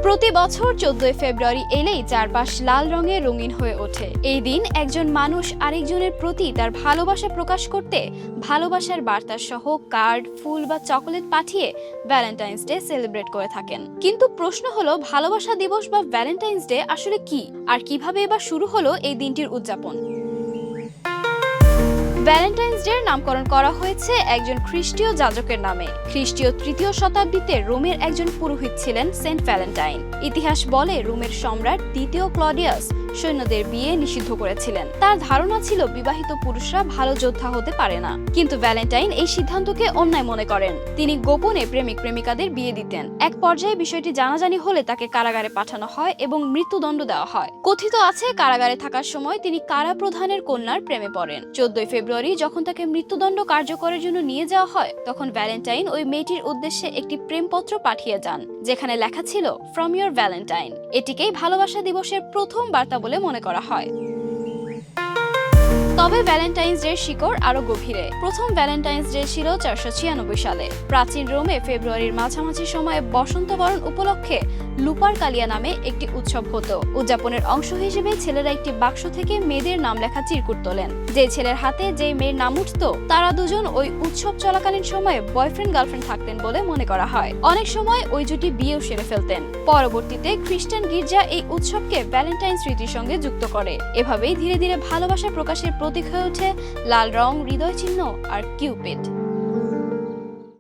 প্রতি বছর 14 ফেব্রুয়ারি এলেই চারপাশ লাল রঙে রঙিন হয়ে ওঠে। এই দিন একজন মানুষ আরেকজনের প্রতি তার ভালোবাসা প্রকাশ করতে ভালোবাসার বার্তা সহ কার্ড, ফুল বা চকোলেট পাঠিয়ে ভ্যালেন্টাইন্স ডে সেলিব্রেট করে থাকেন। কিন্তু প্রশ্ন হলো, ভালোবাসা দিবস বা ভ্যালেন্টাইন্স ডে আসলে কি, আর কিভাবে এবার শুরু হলো এই দিনটির উদযাপন? ভ্যালেন্টাইন্স ডে নামকরণ করা হয়েছে একজন খ্রিস্টীয় যাজকের নামে। খ্রিস্টীয় 3য় শতাব্দীতে রোমের একজন পুরোহিত ছিলেন সেন্ট ভ্যালেন্টাইন। ইতিহাস বলে রোমের সম্রাট 2য় ক্লডিয়াস সৈন্যদের বিয়ে নিষিদ্ধ করেছিলেন। তার ধারণা ছিল বিবাহিত পুরুষরা ভালো যোদ্ধা হতে পারে না। কিন্তু ভ্যালেন্টাইন এই সিদ্ধান্তকে অন্যায় মনে করেন। তিনি গোপনে প্রেমিক প্রেমিকাদের বিয়ে দিতেন। এক পর্যায়ে বিষয়টি জানাজানি হলে তাকে কারাগারে পাঠানো হয় এবং মৃত্যুদণ্ড দেওয়া হয়। কথিত আছে, কারাগারে থাকার সময় তিনি কারা প্রধানের কন্যার প্রেমে পড়েন। 14 ফেব্রুয়ারি যখন তাকে মৃত্যুদণ্ড কার্যকরের জন্য নিয়ে যাওয়া হয়, তখন ভ্যালেন্টাইন ওই মেয়েটির উদ্দেশ্যে একটি প্রেমপত্র পাঠিয়ে যান, যেখানে লেখা ছিল ফ্রম ইয়োর ভ্যালেন্টাইন। এটিকেই ভালোবাসা দিবসের প্রথম বার্তা বলে মনে করা হয়। তবে ভ্যালেন্টাইন্স ডে শিকড় আরো গভীরে। প্রথম ভ্যালেন্টাইন্স ডে ছিল 496 সালে। প্রাচীন রোমে ফেব্রুয়ারির মাঝামাঝি সময়ে বসন্ত বরণ উপলক্ষে লুপারকালিয়া নামে একটি উৎসব হতো। উদযাপনের অংশ হিসেবে ছেলেরা একটি বাক্স থেকে মেয়েদের নাম লেখা চিরকুট তোলেন। যে ছেলের হাতে যে মেয়ের নাম উঠত, তারা দুজন ওই উৎসব চলাকালীন সময়ে বয়ফ্রেন্ড গার্লফ্রেন্ড থাকতেন বলে মনে করা হয়। অনেক সময় ওই জুটি বিয়েও সেরে ফেলতেন। পরবর্তীতে খ্রিস্টান গির্জা এই উৎসবকে ভ্যালেন্টাইন্স রীতির সঙ্গে যুক্ত করে। এভাবেই ধীরে ধীরে ভালোবাসা প্রকাশের প্রতীক হয়ে ওঠে লাল রং, হৃদয় চিহ্ন আর কিউপিড।